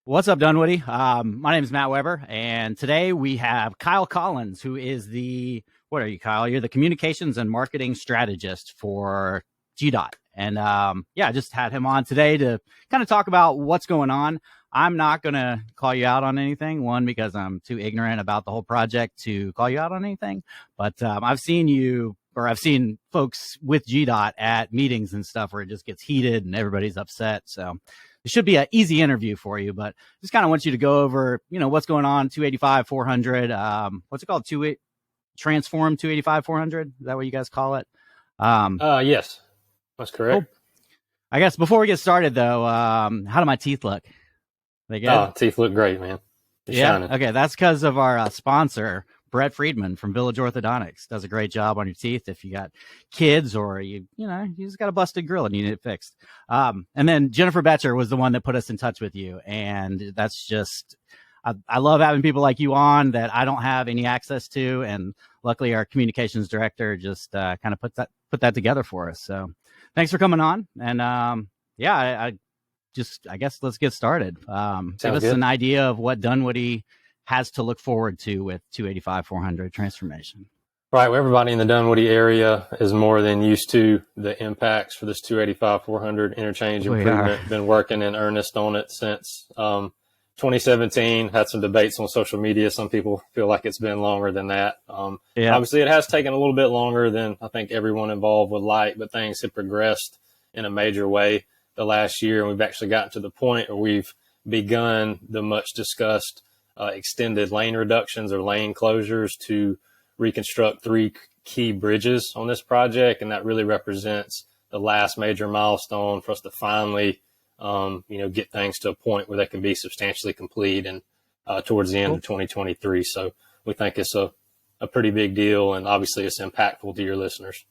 What's up, Dunwoody? My name is Matt Weber, and today we have Kyle Collins, who is what are you, Kyle? You're the communications and marketing strategist for GDOT. And I just had him on today to kind of talk about what's going on. I'm not going to call you out on anything, one, because I'm too ignorant about the whole project to call you out on anything. But I've seen folks with GDOT at meetings and stuff where it just gets heated and everybody's upset. So it should be an easy interview for you, but just kind of want you to go over, what's going on, 285, 400, what's it called? Transform 285, 400. Is that what you guys call it? Yes, that's correct. Cool. I guess before we get started though, how do my teeth look? They good? Oh, teeth look great, man. They're shining. Okay. That's because of our sponsor, Brett Friedman from Village Orthodontics. Does a great job on your teeth if you got kids or you just got a busted grill and you need it fixed. And then Jennifer Betcher was the one that put us in touch with you. And that's just, I love having people like you on that I don't have any access to. And luckily our communications director just kind of put that together for us. So thanks for coming on. And I guess let's get started. Give us an idea of what Dunwoody has to look forward to with 285, 400 transformation. Right. Well, everybody in the Dunwoody area is more than used to the impacts for this 285, 400 interchange improvement. Been working in earnest on it since 2017. Had some debates on social media. Some people feel like it's been longer than that. Obviously, it has taken a little bit longer than I think everyone involved would like, but things have progressed in a major way the last year. And we've actually gotten to the point where we've begun the much discussed extended lane reductions or lane closures to reconstruct three key bridges on this project. And that really represents the last major milestone for us to finally, get things to a point where they can be substantially complete and towards the end of 2023. So we think it's a pretty big deal. And obviously it's impactful to your listeners.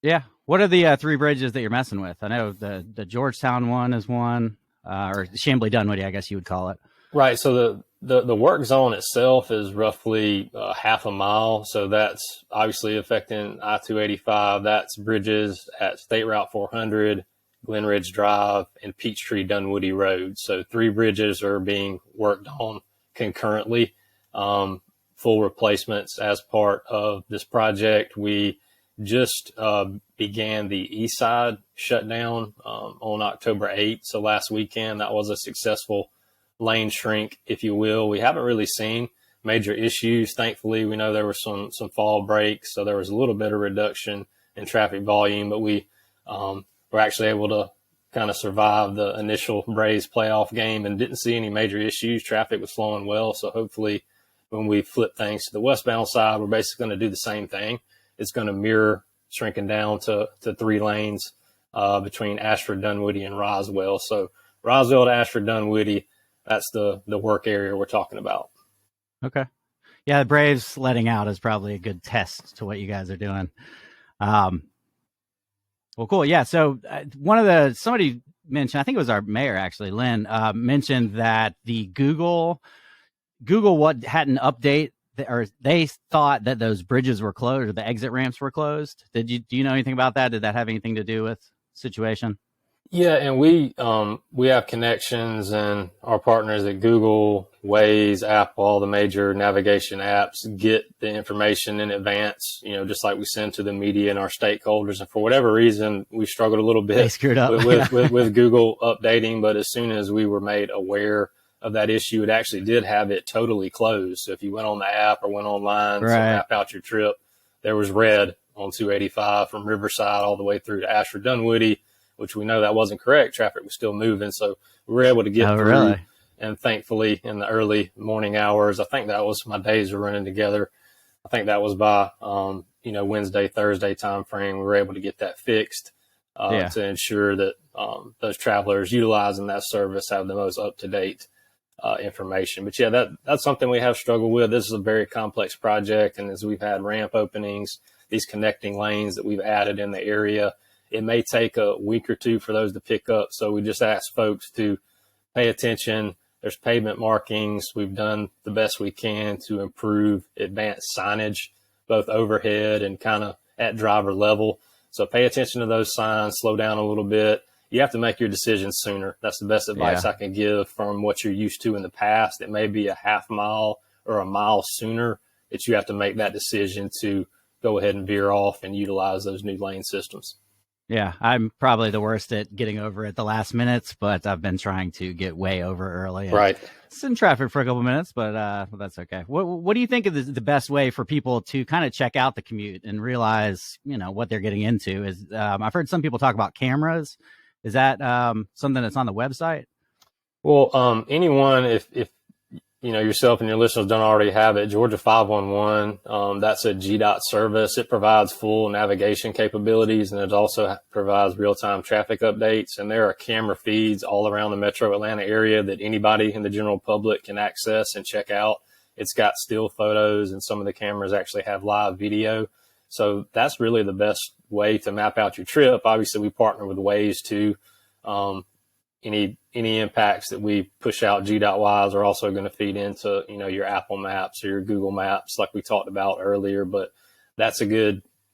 Yeah. What are the three bridges that you're messing with? I know the Georgetown one is one, or Chambly Dunwoody, I guess you would call it. Right. So the work zone itself is roughly half a mile. So that's obviously affecting I-285. That's bridges at State Route 400, Glen Ridge Drive, and Peachtree Dunwoody Road. So three bridges are being worked on concurrently. Full replacements as part of this project. We just began the east side shutdown on October 8th. So last weekend, that was a successful lane shrink, if you will. We haven't really seen major issues. Thankfully, we know there were some fall breaks, so there was a little bit of reduction in traffic volume, but we were actually able to kind of survive the initial Braves playoff game and didn't see any major issues. Traffic was flowing well, so hopefully when we flip things to the westbound side, we're basically going to do the same thing. It's going to mirror shrinking down to three lanes between Ashford, Dunwoody, and Roswell. So Roswell to Ashford, Dunwoody, that's the work area we're talking about. Okay. Yeah, the Braves letting out is probably a good test to what you guys are doing. Well, cool. Yeah. So somebody mentioned, I think it was our mayor actually, Lynn, mentioned that the Google had an update or they thought that those bridges were closed or the exit ramps were closed. Do you know anything about that? Did that have anything to do with situation? Yeah, and we have connections and our partners at Google, Waze, Apple, all the major navigation apps get the information in advance, just like we send to the media and our stakeholders. And for whatever reason, we struggled a little bit they screwed up. with Google updating. But as soon as we were made aware of that issue, it actually did have it totally closed. So if you went on the app or went online to map out your trip, there was red on 285 from Riverside all the way through to Ashford Dunwoody, which we know that wasn't correct. Traffic was still moving. So we were able to get through. Really? And thankfully in the early morning hours, I think that was, my days were running together. I think that was by, Wednesday, Thursday timeframe. We were able to get that fixed to ensure that those travelers utilizing that service have the most up-to-date information. But yeah, that's something we have struggled with. This is a very complex project. And as we've had ramp openings, these connecting lanes that we've added in the area, it may take a week or two for those to pick up. So we just ask folks to pay attention. There's pavement markings. We've done the best we can to improve advanced signage, both overhead and kind of at driver level. So pay attention to those signs, slow down a little bit. you have to make your decisions sooner. That's the best advice I can give from what you're used to in the past. It may be a half mile or a mile sooner that you have to make that decision to go ahead and veer off and utilize those new lane systems. Yeah, I'm probably the worst at getting over at the last minutes, but I've been trying to get way over early. Right. It's in traffic for a couple minutes, but that's okay. What do you think is the best way for people to kind of check out the commute and realize, what they're getting into? Is I've heard some people talk about cameras. Is that something that's on the website? Well, anyone, if yourself and your listeners don't already have it, Georgia 511, that's a GDOT service. It provides full navigation capabilities, and it also provides real-time traffic updates. And there are camera feeds all around the metro Atlanta area that anybody in the general public can access and check out. It's got still photos, and some of the cameras actually have live video. So that's really the best way to map out your trip. Obviously, we partner with Waze too. Any impacts that we push out GDOT wise are also going to feed into, your Apple Maps or your Google Maps, like we talked about earlier. But that's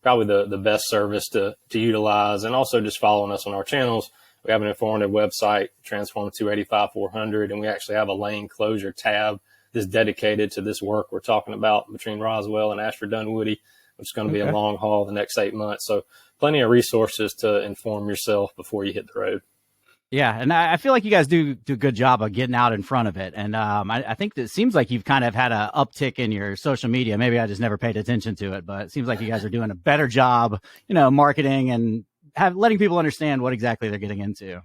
probably the best service to utilize. And also just following us on our channels. We have an informative website, Transform 285-400, and we actually have a lane closure tab that's dedicated to this work we're talking about between Roswell and Ashford Dunwoody, which is going to be a long haul the next 8 months. So plenty of resources to inform yourself before you hit the road. Yeah, and I feel like you guys do a good job of getting out in front of it. And I think that it seems like you've kind of had an uptick in your social media. Maybe I just never paid attention to it, but it seems like you guys are doing a better job, marketing and letting people understand what exactly they're getting into.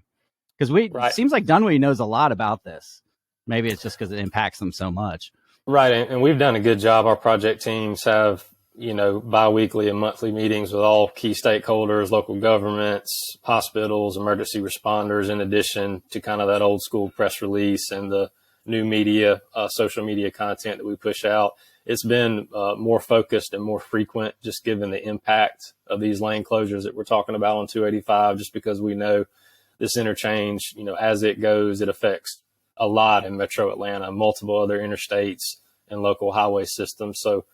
Because it seems like Dunwoody knows a lot about this. Maybe it's just because it impacts them so much. Right, and we've done a good job. Our project teams have bi-weekly and monthly meetings with all key stakeholders, local governments, hospitals, emergency responders, in addition to kind of that old school press release and the new media, social media content that we push out. It's been more focused and more frequent, just given the impact of these lane closures that we're talking about on 285, just because we know this interchange, as it goes, it affects a lot in metro Atlanta, multiple other interstates and local highway systems. So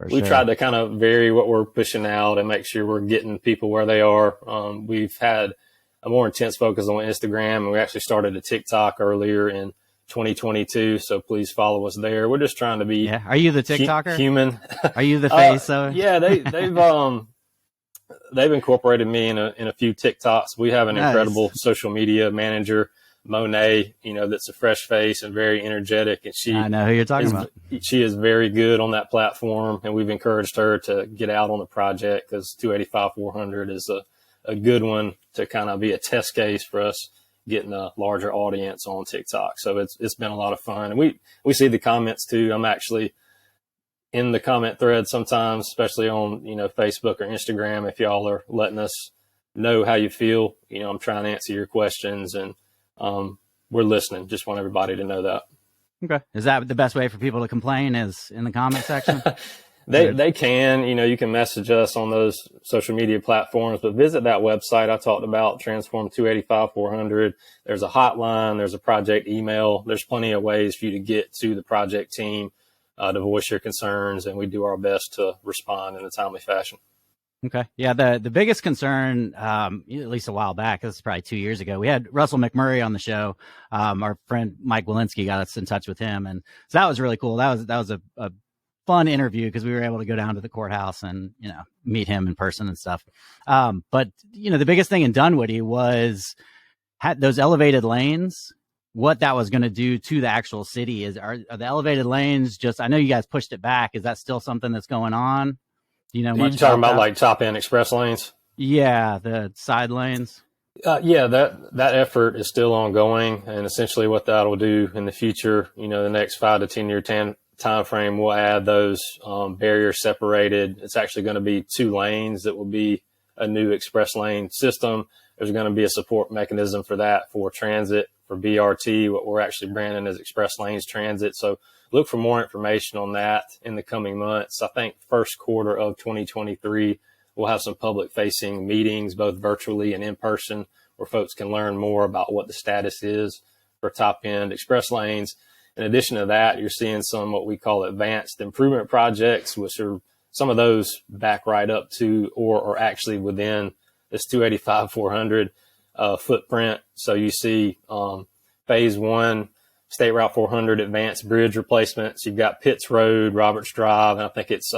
we tried to kind of vary what we're pushing out and make sure we're getting people where they are. We've had a more intense focus on Instagram, and we actually started a TikTok earlier in 2022. So please follow us there. We're just trying to be. Yeah. Are you the TikToker? Human. Are you the face? Yeah, they've incorporated me in a few TikToks. We have an incredible social media manager, Monet, that's a fresh face and very energetic. And I know who you're talking about. She is very good on that platform, and we've encouraged her to get out on the project because 285-400 is a good one to kind of be a test case for us getting a larger audience on TikTok. So it's been a lot of fun, and we see the comments too. I'm actually in the comment thread sometimes, especially on Facebook or Instagram. If y'all are letting us know how you feel, I'm trying to answer your questions, and we're listening. Just want everybody to know that. Okay. Is that the best way for people to complain, is in the comment section? They can, you can message us on those social media platforms, but visit that website I talked about, Transform 285-400. There's a hotline, there's a project email. There's plenty of ways for you to get to the project team, to voice your concerns, and we do our best to respond in a timely fashion. Okay. Yeah. The biggest concern, at least a while back, this is probably 2 years ago, we had Russell McMurray on the show. Our friend Mike Walensky got us in touch with him. And so that was really cool. That was a fun interview because we were able to go down to the courthouse and, meet him in person and stuff. But the biggest thing in Dunwoody was those elevated lanes. What that was going to do to the actual city are the elevated lanes I know you guys pushed it back. Is that still something that's going on? You're talking about like top end express lanes? Yeah, the side lanes. Yeah, that effort is still ongoing, and essentially what that will do in the future, the next 5 to 10 year time frame, we'll add those barrier separated. It's actually going to be 2 lanes that will be a new express lane system. There's going to be a support mechanism for that for transit, for BRT, what we're actually branding as Express Lanes Transit. So look for more information on that in the coming months. I think first quarter of 2023, we'll have some public facing meetings, both virtually and in person, where folks can learn more about what the status is for top end express lanes. In addition to that, you're seeing some what we call advanced improvement projects, which are some of those back right up to or actually within this 285-400. footprint. So you see phase one, State Route 400 advanced bridge replacements. You've got Pitts Road, Roberts Drive, and I think it's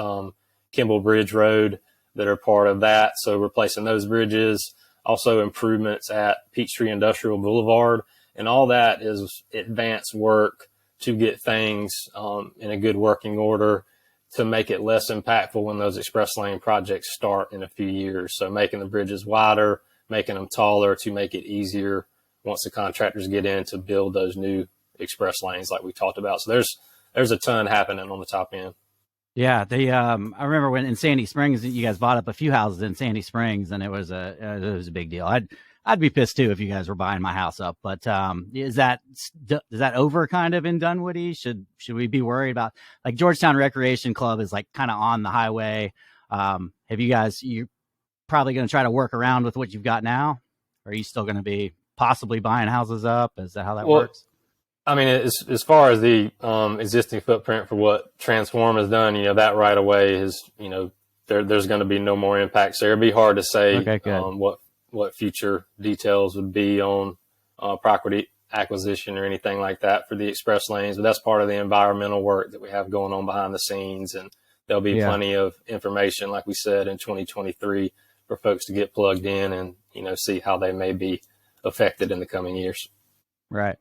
Kimball Bridge Road that are part of that. So replacing those bridges, also improvements at Peachtree Industrial Boulevard. And all that is advanced work to get things in a good working order to make it less impactful when those express lane projects start in a few years. So making the bridges wider, making them taller to make it easier once the contractors get in to build those new express lanes like we talked about. So there's a ton happening on the top end. Yeah, I remember when in Sandy Springs, you guys bought up a few houses in Sandy Springs, and it was a big deal. I'd be pissed too if you guys were buying my house up. But is that over kind of in Dunwoody? Should we be worried about, like, Georgetown Recreation Club is like kind of on the highway? You're probably going to try to work around with what you've got now? Or are you still going to be possibly buying houses up? Is that how that works? I mean, as far as the existing footprint for what Transform has done, that right away is, there's going to be no more impacts there. It'd be hard to say what future details would be on property acquisition or anything like that for the express lanes, but that's part of the environmental work that we have going on behind the scenes, and there'll be plenty of information, like we said, in 2023 for folks to get plugged in and see how they may be affected in the coming years. Right.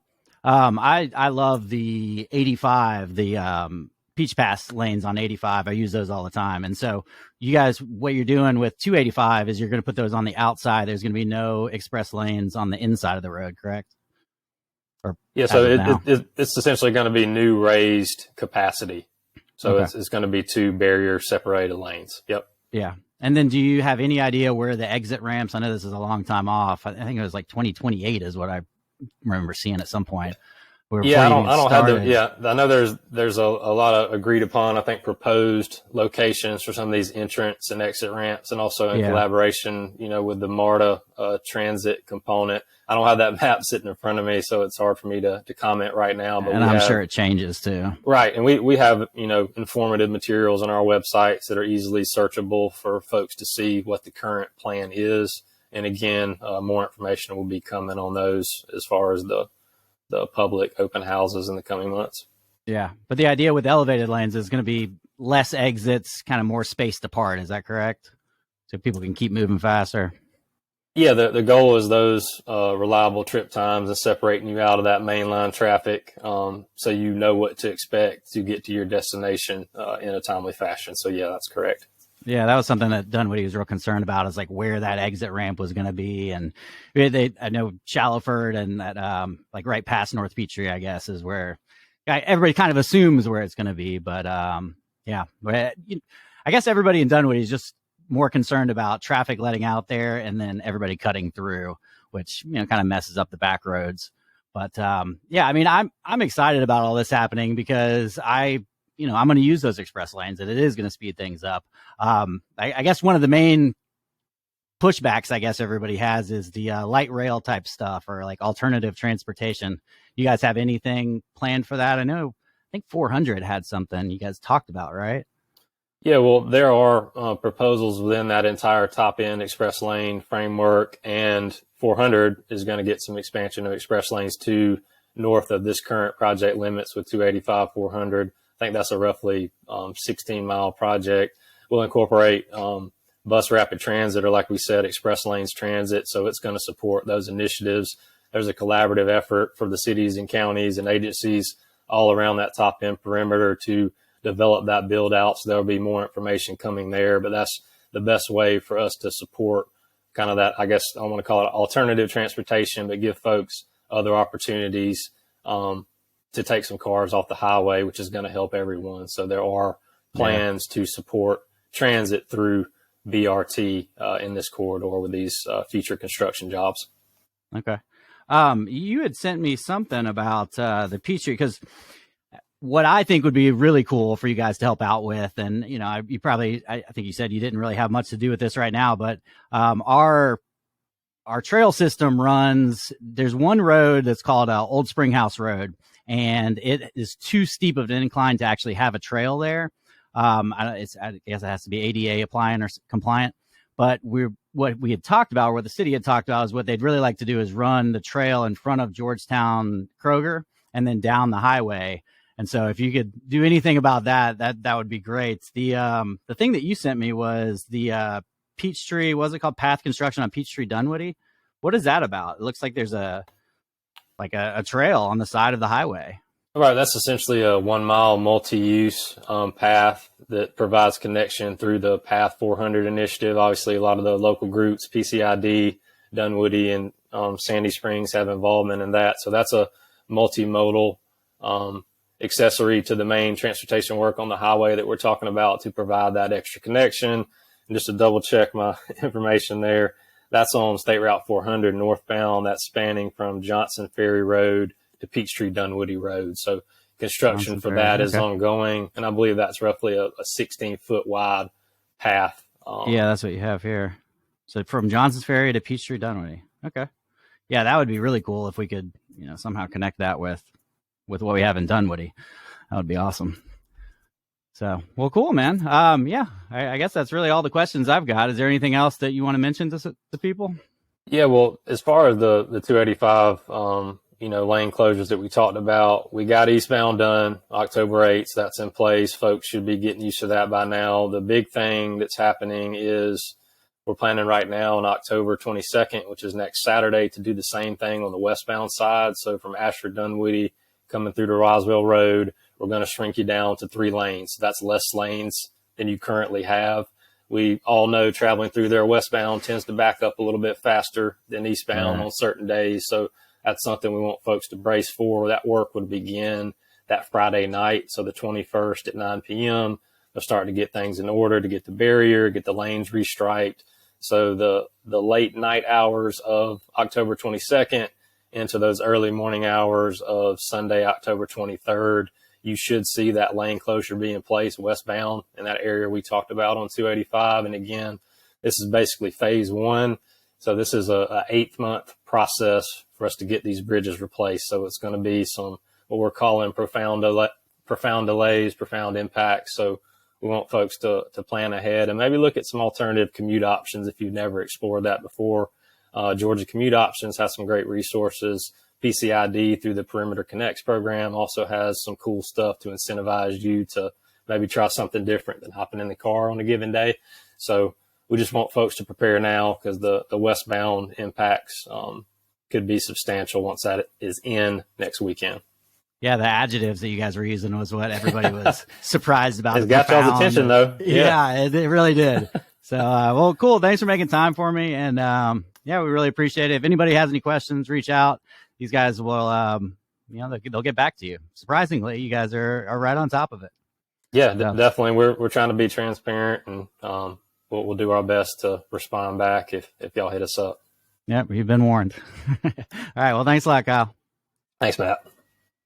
I love the 85, the Peach Pass lanes on 85. I use those all the time. And so you guys, what you're doing with 285 is you're going to put those on the outside. There's going to be no express lanes on the inside of the road, correct? So it's essentially going to be new raised capacity. So it's going to be two barrier separated lanes. Yep. Yeah. And then do you have any idea where the exit ramps? I know this is a long time off. I think it was like 2028 is what I remember seeing at some point. I don't have I know there's a lot of agreed upon, I think, proposed locations for some of these entrance and exit ramps, and also in collaboration, with the MARTA transit component. I don't have that map sitting in front of me, so it's hard for me to comment right now. But I'm sure it changes too. Right. And we have, informative materials on our websites that are easily searchable for folks to see what the current plan is. And again, more information will be coming on those as far as the public open houses in the coming months. Yeah. But the idea with elevated lanes is going to be less exits, kind of more spaced apart. Is that correct? So people can keep moving faster. Yeah. The goal is those reliable trip times and separating you out of that mainline traffic. So you know what to expect to get to your destination in a timely fashion. So yeah, that's correct. Yeah, that was something that Dunwoody was real concerned about, is like where that exit ramp was going to be. And I know Shallowford and that, like right past North Peachtree, I guess, is where everybody kind of assumes where it's going to be. But I guess everybody in Dunwoody is just more concerned about traffic letting out there and then everybody cutting through, which, kind of messes up the back roads. But I'm excited about all this happening because I'm going to use those express lanes, and it is going to speed things up. I guess one of the main pushbacks, I guess, everybody has is the light rail type stuff, or like alternative transportation. You guys have anything planned for that? I think 400 had something you guys talked about, right? Yeah, well, there are proposals within that entire top end express lane framework, and 400 is going to get some expansion of express lanes to north of this current project limits with 285, 400. I think that's a roughly 16-mile project. We'll incorporate bus rapid transit, or like we said, express lanes transit. So it's going to support those initiatives. There's a collaborative effort for the cities and counties and agencies all around that top end perimeter to develop that build out. So there'll be more information coming there, but that's the best way for us to support kind of that, I guess I want to call it alternative transportation, but give folks other opportunities to take some cars off the highway, which is going to help everyone. So there are plans to support transit through BRT in this corridor with these future construction jobs. Okay. You had sent me something about the Peachtree, because what I think would be really cool for you guys to help out with, and I think you said you didn't really have much to do with this right now, but our trail system runs. There's one road that's called Old Springhouse Road, and it is too steep of an incline to actually have a trail there. I guess it has to be ADA compliant, But what we had talked about, or what the city had talked about, is what they'd really like to do is run the trail in front of Georgetown Kroger and then down the highway. And so if you could do anything about that, that would be great. The thing that you sent me was the Peachtree, what was it called? Path construction on Peachtree Dunwoody. What is that about? It looks like there's a trail on the side of the highway. Right, that's essentially a 1 mile multi-use path that provides connection through the Path 400 initiative. Obviously, a lot of the local groups, PCID, Dunwoody, and Sandy Springs have involvement in that. So that's a multimodal accessory to the main transportation work on the highway that we're talking about to provide that extra connection. And just to double check my information there, that's on State Route 400 northbound. That's spanning from Johnson Ferry Road to Peachtree Dunwoody Road. So construction for that is ongoing. And I believe that's roughly a 16-foot wide path. Yeah, that's what you have here. So from Johnson's Ferry to Peachtree Dunwoody. Okay. Yeah, that would be really cool if we could, somehow connect that with what we have in Dunwoody. That would be awesome. So, well, cool, man. Yeah, I guess that's really all the questions I've got. Is there anything else that you want to mention to people? Yeah, well, as far as the 285, lane closures that we talked about, we got eastbound done October 8th. So that's in place. Folks should be getting used to that by now. The big thing that's happening is we're planning right now on October 22nd, which is next Saturday, to do the same thing on the westbound side. So from Ashford Dunwoody coming through to Roswell Road, we're going to shrink you down to 3 lanes. So that's less lanes than you currently have. We all know traveling through there westbound tends to back up a little bit faster than eastbound on certain days. So that's something we want folks to brace for. That work would begin that Friday night, so the 21st at 9 p.m. They'll start to get things in order, to get the barrier, get the lanes restriped. So the late night hours of October 22nd into those early morning hours of Sunday, October 23rd, you should see that lane closure be in place westbound in that area we talked about on 285. And again, this is basically phase 1. So this is a 8-month process for us to get these bridges replaced. So it's going to be some what we're calling profound delays, profound impacts. So we want folks to plan ahead and maybe look at some alternative commute options if you've never explored that before. Georgia Commute Options has some great resources. PCID through the Perimeter Connects program also has some cool stuff to incentivize you to maybe try something different than hopping in the car on a given day. So we just want folks to prepare now because the westbound impacts could be substantial once that is in next weekend. Yeah, the adjectives that you guys were using was what everybody was surprised about. It got y'all's attention, though. Yeah, it really did. So, well, cool. Thanks for making time for me. And yeah, we really appreciate it. If anybody has any questions, reach out. These guys will, they'll get back to you. Surprisingly, you guys are right on top of it. Yeah, definitely. We're trying to be transparent, and we'll do our best to respond back if y'all hit us up. Yep, you've been warned. All right. Well, thanks a lot, Kyle. Thanks, Matt.